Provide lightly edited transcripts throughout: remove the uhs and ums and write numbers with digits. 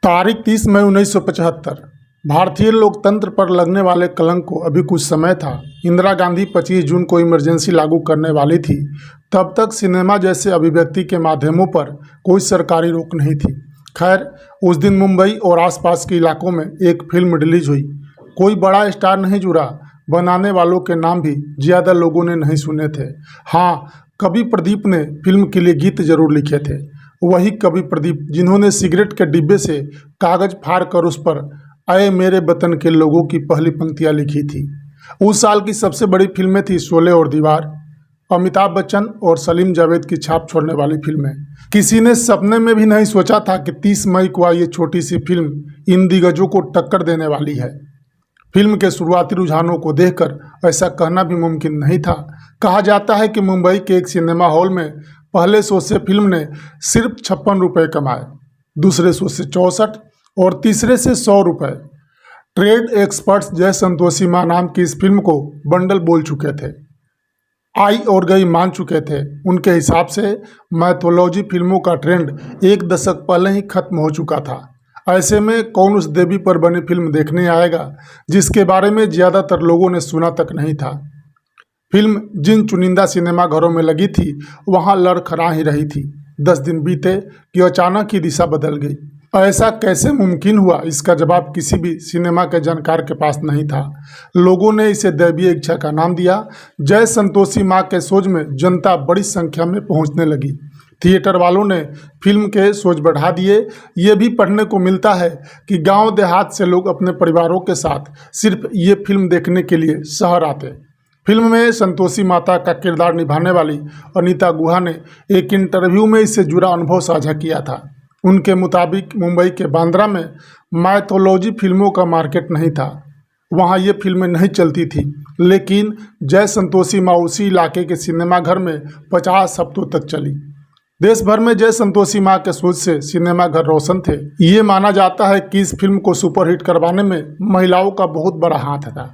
तारीख 30 मई 1975। भारतीय लोकतंत्र पर लगने वाले कलंक को अभी कुछ समय था। इंदिरा गांधी 25 जून को इमरजेंसी लागू करने वाली थी। तब तक सिनेमा जैसे अभिव्यक्ति के माध्यमों पर कोई सरकारी रोक नहीं थी। खैर, उस दिन मुंबई और आसपास के इलाकों में एक फिल्म रिलीज हुई। कोई बड़ा स्टार नहीं जुड़ा, बनाने वालों के नाम भी ज़्यादा लोगों ने नहीं सुने थे। हाँ, कवि प्रदीप ने फिल्म के लिए गीत जरूर लिखे थे। वही कवि प्रदीप जिन्होंने सिगरेट के डिब्बे से कागज फाड़ कर उस पर अय मेरे वतन के लोगों की पहली पंक्तियां लिखी थी। उस साल की सबसे बड़ी फिल्में थी शोले और दीवार, अमिताभ बच्चन और सलीम जावेद की छाप छोड़ने वाली फिल्में। किसी ने सपने में भी नहीं सोचा था कि 30 मई को आई ये छोटी सी फिल्म इन दिग्गजों को टक्कर देने वाली है। फिल्म के शुरुआती रुझानों को देखकर ऐसा कहना भी मुमकिन नहीं था। कहा जाता है कि मुंबई के एक सिनेमा हॉल में पहले शो से फिल्म ने सिर्फ 56 रुपये कमाए, दूसरे शो से 64 और तीसरे से 100 रुपये। ट्रेड एक्सपर्ट्स जय संतोषी माँ नाम की इस फिल्म को बंडल बोल चुके थे, आई और गई मान चुके थे। उनके हिसाब से मैथोलॉजी फिल्मों का ट्रेंड एक दशक पहले ही खत्म हो चुका था। ऐसे में कौन उस देवी पर बनी फिल्म देखने आएगा जिसके बारे में ज़्यादातर लोगों ने सुना तक नहीं था। फिल्म जिन चुनिंदा सिनेमा घरों में लगी थी वहां लड़खड़ा ही रही थी। 10 दिन बीते कि अचानक ही दिशा बदल गई। ऐसा कैसे मुमकिन हुआ, इसका जवाब किसी भी सिनेमा के जानकार के पास नहीं था। लोगों ने इसे दैवीय इच्छा का नाम दिया। जय संतोषी माँ के शोज में जनता बड़ी संख्या में पहुंचने लगी। थिएटर वालों ने फिल्म के शोज बढ़ा दिए। ये भी पढ़ने को मिलता है कि गांव देहात से लोग अपने परिवारों के साथ सिर्फ ये फिल्म देखने के लिए शहर आते। फिल्म में संतोषी माता का किरदार निभाने वाली अनीता गुहा ने एक इंटरव्यू में इससे जुड़ा अनुभव साझा किया था। उनके मुताबिक मुंबई के बांद्रा में मैथोलॉजी फिल्मों का मार्केट नहीं था, वहां ये फिल्में नहीं चलती थी। लेकिन जय संतोषी माँ उसी इलाके के सिनेमाघर में 50 हफ्तों तक चली। देश भर में जय संतोषी माँ के सोच से सिनेमाघर रोशन थे। ये माना जाता है कि इस फिल्म को सुपरहिट करवाने में महिलाओं का बहुत बड़ा हाथ था।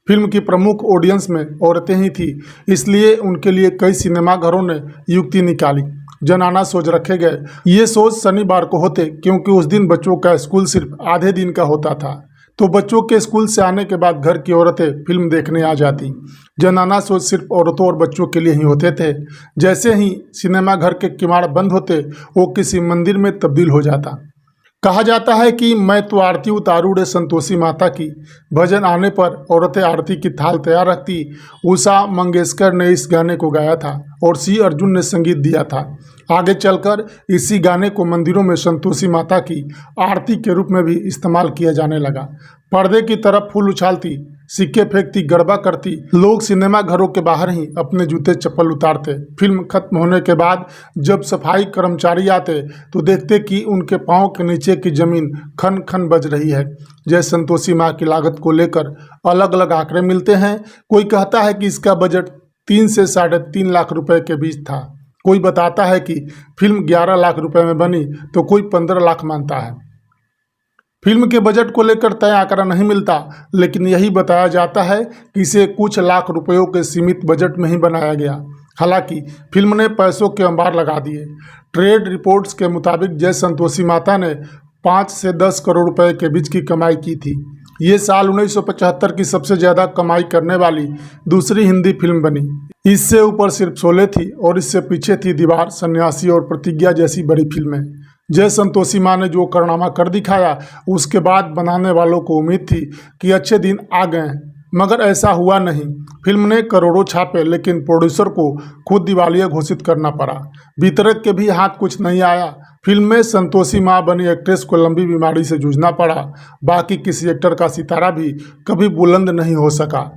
फिल्म की प्रमुख ऑडियंस में औरतें ही थी, इसलिए उनके लिए कई सिनेमाघरों ने युक्ति निकाली। जनाना शोज रखे गए। ये शोज शनिवार को होते क्योंकि उस दिन बच्चों का स्कूल सिर्फ आधे दिन का होता था, तो बच्चों के स्कूल से आने के बाद घर की औरतें फिल्म देखने आ जाती। जनाना शोज सिर्फ औरतों और बच्चों के लिए ही होते थे। जैसे ही सिनेमाघर के किवाड़ बंद होते वो किसी मंदिर में तब्दील हो जाता। कहा जाता है कि मैं तो आरती उतारू रे संतोषी माता की भजन आने पर औरतें आरती की थाल तैयार रखती। उषा मंगेशकर ने इस गाने को गाया था और सी अर्जुन ने संगीत दिया था। आगे चलकर इसी गाने को मंदिरों में संतोषी माता की आरती के रूप में भी इस्तेमाल किया जाने लगा। पर्दे की तरफ फूल उछालती, सिक्के फेंकती, गरबा करती। लोग सिनेमा घरों के बाहर ही अपने जूते चप्पल उतारते। फिल्म खत्म होने के बाद जब सफाई कर्मचारी आते तो देखते कि उनके पांव के नीचे की जमीन खन खन बज रही है। जय संतोषी माँ की लागत को लेकर अलग अलग आंकड़े मिलते हैं। कोई कहता है कि इसका बजट 3 से 3.5 लाख रुपए के बीच था। कोई बताता है कि फिल्म 11 लाख रुपए में बनी तो कोई 15 लाख मानता है। फिल्म के बजट को लेकर तय आंकड़ा नहीं मिलता, लेकिन यही बताया जाता है कि इसे कुछ लाख रुपयों के सीमित बजट में ही बनाया गया। हालांकि फिल्म ने पैसों के अंबार लगा दिए। ट्रेड रिपोर्ट्स के मुताबिक जय संतोषी माता ने 5 से 10 करोड़ रुपए के बीच की कमाई की थी। ये साल 1975 की सबसे ज़्यादा कमाई करने वाली दूसरी हिंदी फिल्म बनी। इससे ऊपर सिर्फ शोले थी और इससे पीछे थी दीवार, सन्यासी और प्रतिज्ञा जैसी बड़ी फिल्में। जय संतोषी माँ ने जो कारनामा कर दिखाया, उसके बाद बनाने वालों को उम्मीद थी कि अच्छे दिन आ गए, मगर ऐसा हुआ नहीं। फिल्म ने करोड़ों छापे, लेकिन प्रोड्यूसर को खुद दिवालिया घोषित करना पड़ा। वितरक के भी हाथ कुछ नहीं आया। फिल्म में संतोषी माँ बनी एक्ट्रेस को लंबी बीमारी से जूझना पड़ा। बाकी किसी एक्टर का सितारा भी कभी बुलंद नहीं हो सका।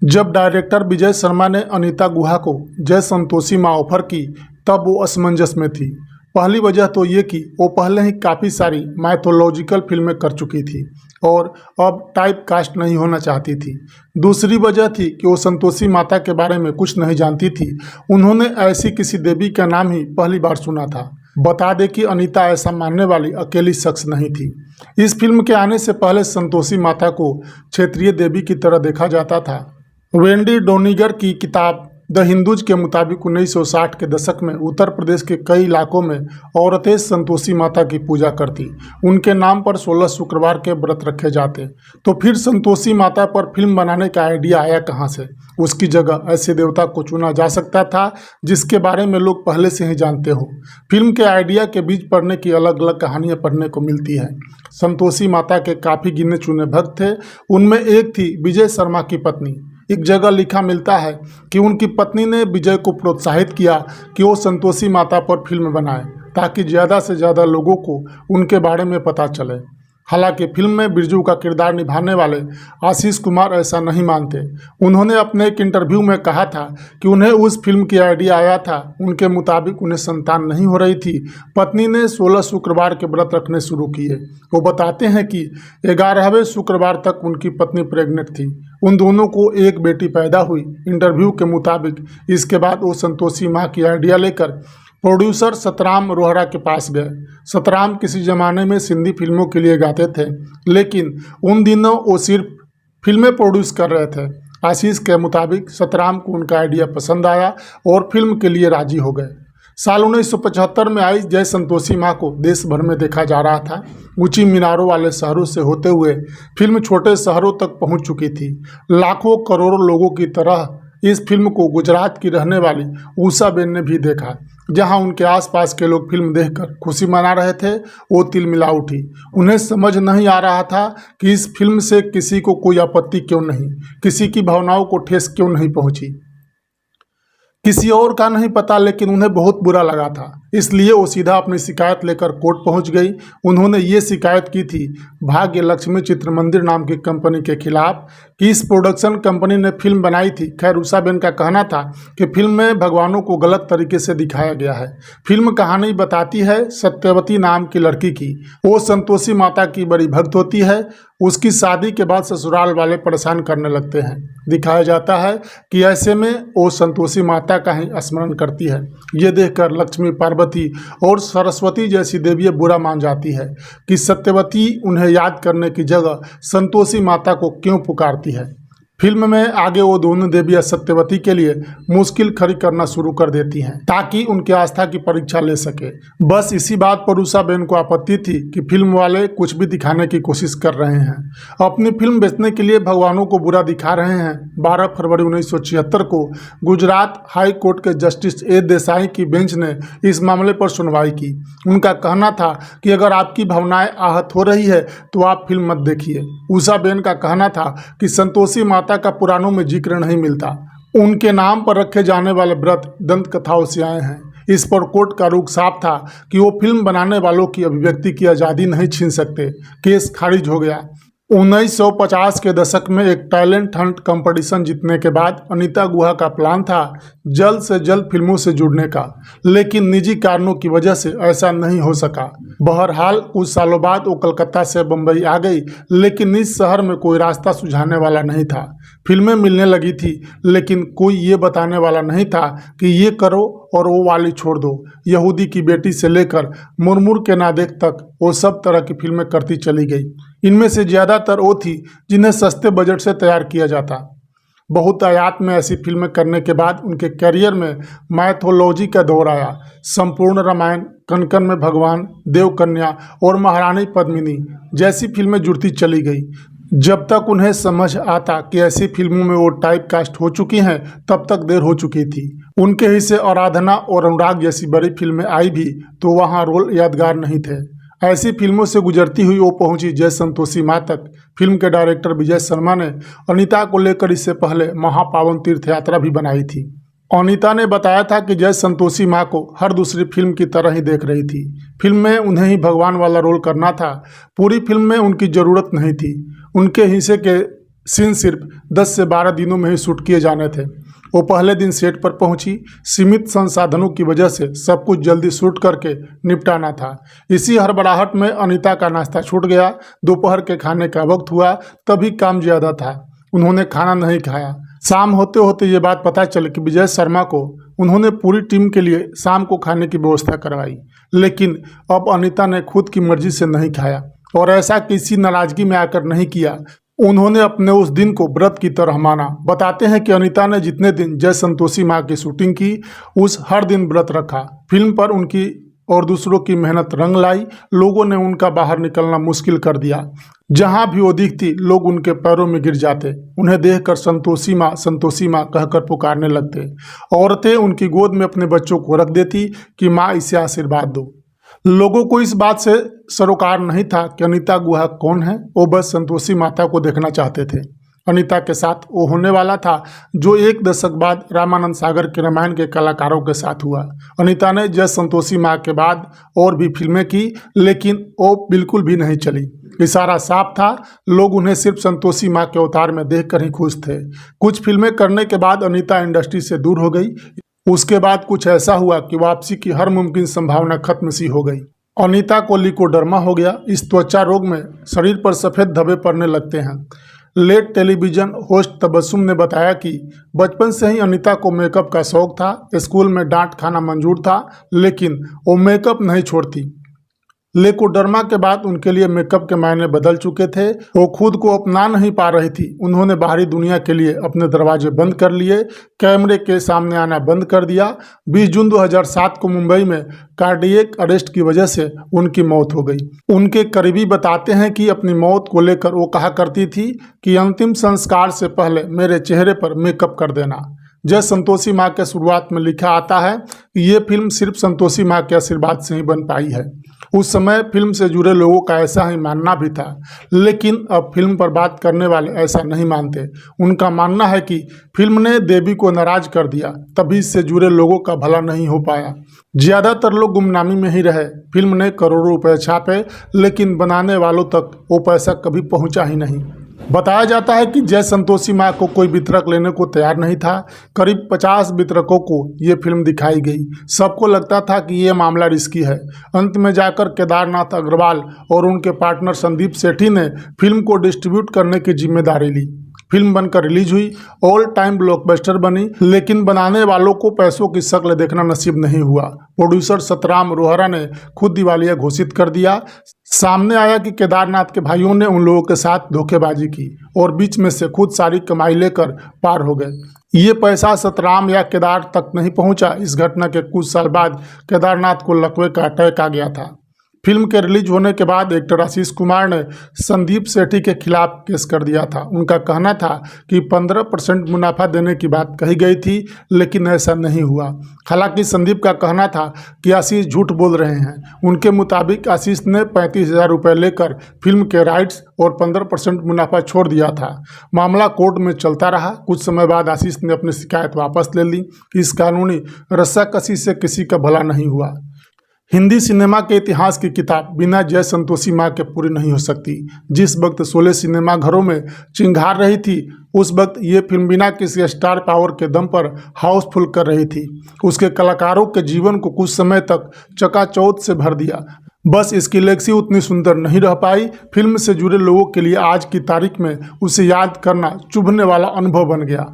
जब डायरेक्टर विजय शर्मा ने अनीता गुहा को जय संतोषी माँ ऑफर की, तब वो असमंजस में थी। पहली वजह तो ये कि वो पहले ही काफ़ी सारी मैथोलॉजिकल फिल्में कर चुकी थी और अब टाइप कास्ट नहीं होना चाहती थी। दूसरी वजह थी कि वो संतोषी माता के बारे में कुछ नहीं जानती थी। उन्होंने ऐसी किसी देवी का नाम ही पहली बार सुना था। बता दें कि अनीता ऐसा मानने वाली अकेली शख्स नहीं थी। इस फिल्म के आने से पहले संतोषी माता को क्षेत्रीय देवी की तरह देखा जाता था। वेंडी डोनिगर की किताब द हिंदूज के मुताबिक 1960 के दशक में उत्तर प्रदेश के कई इलाकों में औरतें संतोषी माता की पूजा करती। उनके नाम पर 16 शुक्रवार के व्रत रखे जाते। तो फिर संतोषी माता पर फिल्म बनाने का आइडिया आया कहाँ से? उसकी जगह ऐसे देवता को चुना जा सकता था जिसके बारे में लोग पहले से ही जानते हो। फिल्म के आइडिया के बीच पढ़ने की अलग अलग कहानियाँ पढ़ने को मिलती है। संतोषी माता के काफ़ी गिने चुने भक्त थे। उनमें एक थी विजय शर्मा की पत्नी। एक जगह लिखा मिलता है कि उनकी पत्नी ने विजय को प्रोत्साहित किया कि वो संतोषी माता पर फिल्म बनाए ताकि ज़्यादा से ज़्यादा लोगों को उनके बारे में पता चले। हालांकि फिल्म में बिरजू का किरदार निभाने वाले आशीष कुमार ऐसा नहीं मानते। उन्होंने अपने एक इंटरव्यू में कहा था कि उन्हें उस फिल्म की आइडिया आया था। उनके मुताबिक उन्हें संतान नहीं हो रही थी। पत्नी ने 16 शुक्रवार के व्रत रखने शुरू किए। वो बताते हैं कि 11वें शुक्रवार तक उनकी पत्नी प्रेग्नेंट थी। उन दोनों को एक बेटी पैदा हुई। इंटरव्यू के मुताबिक इसके बाद वो संतोषी माँ की आइडिया लेकर प्रोड्यूसर सतराम रोहरा के पास गए। सतराम किसी ज़माने में सिंधी फिल्मों के लिए गाते थे, लेकिन उन दिनों वो सिर्फ फिल्में प्रोड्यूस कर रहे थे। आशीष के मुताबिक सतराम को उनका आइडिया पसंद आया और फिल्म के लिए राजी हो गए। साल 1975 में आई जय संतोषी माँ को देश भर में देखा जा रहा था। ऊंची मीनारों वाले शहरों से होते हुए फिल्म छोटे शहरों तक पहुंच चुकी थी। लाखों करोड़ों लोगों की तरह इस फिल्म को गुजरात की रहने वाली ऊषाबेन ने भी देखा। जहां उनके आसपास के लोग फिल्म देखकर खुशी मना रहे थे, वो तिलमिला उठी। उन्हें समझ नहीं आ रहा था कि इस फिल्म से किसी को कोई आपत्ति क्यों नहीं, किसी की भावनाओं को ठेस क्यों नहीं पहुंची। किसी और का नहीं पता, लेकिन उन्हें बहुत बुरा लगा था। इसलिए वो सीधा अपनी शिकायत लेकर कोर्ट पहुंच गई। उन्होंने ये शिकायत की थी भाग्य लक्ष्मी चित्र मंदिर नाम की कंपनी के खिलाफ कि इस प्रोडक्शन कंपनी ने फिल्म बनाई थी। खैर, उषाबेन का कहना था कि फिल्म में भगवानों को गलत तरीके से दिखाया गया है। फिल्म कहानी बताती है सत्यवती नाम की लड़की की। वो संतोषी माता की बड़ी भक्त होती है। उसकी शादी के बाद ससुराल वाले परेशान करने लगते हैं। दिखाया जाता है कि ऐसे में वो संतोषी माता का ही स्मरण करती है। ये देखकर लक्ष्मी, पार्वती और सरस्वती जैसी देवियाँ बुरा मान जाती है कि सत्यवती उन्हें याद करने की जगह संतोषी माता को क्यों पुकारती है। फिल्म में आगे वो दोनों देवियाँ सत्यवती के लिए मुश्किल खड़ी करना शुरू कर देती हैं ताकि उनकी आस्था की परीक्षा ले सके। बस इसी बात पर उषाबेन को आपत्ति थी कि फिल्म वाले कुछ भी दिखाने की कोशिश कर रहे हैं, अपनी फिल्म बेचने के लिए भगवानों को बुरा दिखा रहे हैं। 12 फरवरी 1976 को गुजरात हाई कोर्ट के जस्टिस ए देसाई की बेंच ने इस मामले पर सुनवाई की। उनका कहना था कि अगर आपकी भावनाएं आहत हो रही है तो आप फिल्म मत देखिए। उषाबेन का कहना था कि संतोषी माता का पुराणों में जिक्र नहीं मिलता। उनके नाम पर रखे जाने वाले व्रत दंत कथाओं से आए हैं। इस पर कोर्ट का रुख साफ था कि वो फिल्म बनाने वालों की अभिव्यक्ति की आज़ादी नहीं छीन सकते। केस खारिज हो गया। 1950 के दशक में एक टैलेंट हंट कंपटीशन जीतने के बाद अनीता गुहा का प्लान था जल्द से जल्द फिल्मों से जुड़ने का, लेकिन निजी कारणों की वजह से ऐसा नहीं हो सका। बहरहाल कुछ सालों बाद वो कलकत्ता से बम्बई आ गई, लेकिन इस शहर में कोई रास्ता सुझाने वाला नहीं था। फिल्में मिलने लगी थी, लेकिन कोई ये बताने वाला नहीं था कि ये करो और वो वाली छोड़ दो। यहूदी की बेटी से लेकर मुरमुर के नादेक तक वो सब तरह की फिल्में करती चली गई। इनमें से ज़्यादातर वो थी जिन्हें सस्ते बजट से तैयार किया जाता। बहुत आयात में ऐसी फिल्में करने के बाद उनके करियर में मैथोलॉजी का दौर आया। संपूर्ण रामायण, कनकन में भगवान, देवकन्या और महारानी पद्मिनी जैसी फिल्में जुड़ती चली गई। जब तक उन्हें समझ आता कि ऐसी फिल्मों में वो टाइप कास्ट हो चुकी हैं, तब तक देर हो चुकी थी। उनके हिस्से आराधना और अनुराग जैसी बड़ी फिल्में आई भी तो वहाँ रोल यादगार नहीं थे। ऐसी फिल्मों से गुजरती हुई वो पहुंची जय संतोषी माँ तक। फिल्म के डायरेक्टर विजय शर्मा ने अनीता को लेकर इससे पहले महापावन तीर्थ यात्रा भी बनाई थी। अनीता ने बताया था कि जय संतोषी माँ को हर दूसरी फिल्म की तरह ही देख रही थी। फिल्म में उन्हें ही भगवान वाला रोल करना था। पूरी फिल्म में उनकी ज़रूरत नहीं थी। उनके हिस्से के सीन सिर्फ 10 से 12 दिनों में ही शूट किए जाने थे। वो पहले दिन सेट पर पहुंची। सीमित संसाधनों की वजह से सब कुछ जल्दी शूट करके निपटाना था। इसी हड़बड़ाहट में अनीता का नाश्ता छूट गया। दोपहर के खाने का वक्त हुआ, तभी काम ज़्यादा था। उन्होंने खाना नहीं खाया। शाम होते होते ये बात पता चली कि विजय शर्मा को उन्होंने पूरी टीम के लिए शाम को खाने की व्यवस्था करवाई, लेकिन अब अनीता ने खुद की मर्जी से नहीं खाया और ऐसा किसी नाराज़गी में आकर नहीं किया। उन्होंने अपने उस दिन को व्रत की तरह माना। बताते हैं कि अनीता ने जितने दिन जय संतोषी माँ की शूटिंग की, उस हर दिन व्रत रखा। फिल्म पर उनकी और दूसरों की मेहनत रंग लाई। लोगों ने उनका बाहर निकलना मुश्किल कर दिया। जहां भी वो दिखती, लोग उनके पैरों में गिर जाते। उन्हें देखकर संतोषी माँ कहकर पुकारने लगते। औरतें उनकी गोद में अपने बच्चों को रख देती कि माँ इसे आशीर्वाद दो। लोगों को इस बात से सरोकार नहीं था कि अनीता गुहा कौन है। वो बस संतोषी माता को देखना चाहते थे। अनीता के साथ वो होने वाला था जो एक दशक बाद रामानंद सागर के रामायण के कलाकारों के साथ हुआ। अनीता ने जय संतोषी माँ के बाद और भी फिल्में की, लेकिन वो बिल्कुल भी नहीं चली। इशारा साफ था, लोग उन्हें सिर्फ संतोषी माँ के अवतार में देखकर ही खुश थे। कुछ फिल्में करने के बाद अनीता इंडस्ट्री से दूर हो गई। उसके बाद कुछ ऐसा हुआ कि वापसी की हर मुमकिन संभावना खत्म सी हो गई। अनीता को लिकोडर्मा हो गया। इस त्वचा रोग में शरीर पर सफ़ेद धब्बे पड़ने लगते हैं। लेट टेलीविजन होस्ट तबस्सुम ने बताया कि बचपन से ही अनीता को मेकअप का शौक था। स्कूल में डांट खाना मंजूर था, लेकिन वो मेकअप नहीं छोड़ती। लेकोडर्मा के बाद उनके लिए मेकअप के मायने बदल चुके थे। वो खुद को अपना नहीं पा रही थी। उन्होंने बाहरी दुनिया के लिए अपने दरवाजे बंद कर लिए, कैमरे के सामने आना बंद कर दिया। 20 जून 2007 को मुंबई में कार्डियक अरेस्ट की वजह से उनकी मौत हो गई। उनके करीबी बताते हैं कि अपनी मौत को लेकर वो कहा करती थी कि अंतिम संस्कार से पहले मेरे चेहरे पर मेकअप कर देना। जय संतोषी माँ के शुरुआत में लिखा आता है कि ये फिल्म सिर्फ संतोषी माँ के आशीर्वाद से ही बन पाई है। उस समय फिल्म से जुड़े लोगों का ऐसा ही मानना भी था, लेकिन अब फिल्म पर बात करने वाले ऐसा नहीं मानते। उनका मानना है कि फिल्म ने देवी को नाराज कर दिया, तभी इससे जुड़े लोगों का भला नहीं हो पाया। ज़्यादातर लोग गुमनामी में ही रहे। फिल्म ने करोड़ों रुपए छापे, लेकिन बनाने वालों तक वो पैसा कभी पहुंचा ही नहीं। बताया जाता है कि जय संतोषी माँ को कोई वितरक लेने को तैयार नहीं था। करीब 50 वितरकों को ये फिल्म दिखाई गई। सबको लगता था कि ये मामला रिस्की है। अंत में जाकर केदारनाथ अग्रवाल और उनके पार्टनर संदीप सेठी ने फिल्म को डिस्ट्रीब्यूट करने की जिम्मेदारी ली। फिल्म बनकर रिलीज हुई, ऑल टाइम ब्लॉकबस्टर बनी, लेकिन बनाने वालों को पैसों की शक्ल देखना नसीब नहीं हुआ। प्रोड्यूसर सतराम रोहरा ने खुद दिवालिया घोषित कर दिया। सामने आया कि केदारनाथ के भाइयों ने उन लोगों के साथ धोखेबाजी की और बीच में से खुद सारी कमाई लेकर पार हो गए। ये पैसा सतराम या केदार तक नहीं पहुंचा। इस घटना के कुछ साल बाद केदारनाथ को लकवे का अटैक आ गया था। फिल्म के रिलीज होने के बाद एक्टर आशीष कुमार ने संदीप सेठी के खिलाफ केस कर दिया था। उनका कहना था कि 15% मुनाफा देने की बात कही गई थी, लेकिन ऐसा नहीं हुआ। हालांकि संदीप का कहना था कि आशीष झूठ बोल रहे हैं। उनके मुताबिक आशीष ने 35,000 रुपये लेकर फिल्म के राइट्स और 15% मुनाफा छोड़ दिया था। मामला कोर्ट में चलता रहा। कुछ समय बाद आशीष ने अपनी शिकायत वापस ले ली। इस कानूनी रस्साकसी से किसी का भला नहीं हुआ। हिंदी सिनेमा के इतिहास की किताब बिना जय संतोषी माँ के पूरी नहीं हो सकती। जिस वक्त 16 सिनेमा घरों में चिंगार रही थी, उस वक्त ये फिल्म बिना किसी स्टार पावर के दम पर हाउसफुल कर रही थी। उसके कलाकारों के जीवन को कुछ समय तक चकाचौंध से भर दिया। बस इसकी लेगेसी उतनी सुंदर नहीं रह पाई। फिल्म से जुड़े लोगों के लिए आज की तारीख में उसे याद करना चुभने वाला अनुभव बन गया।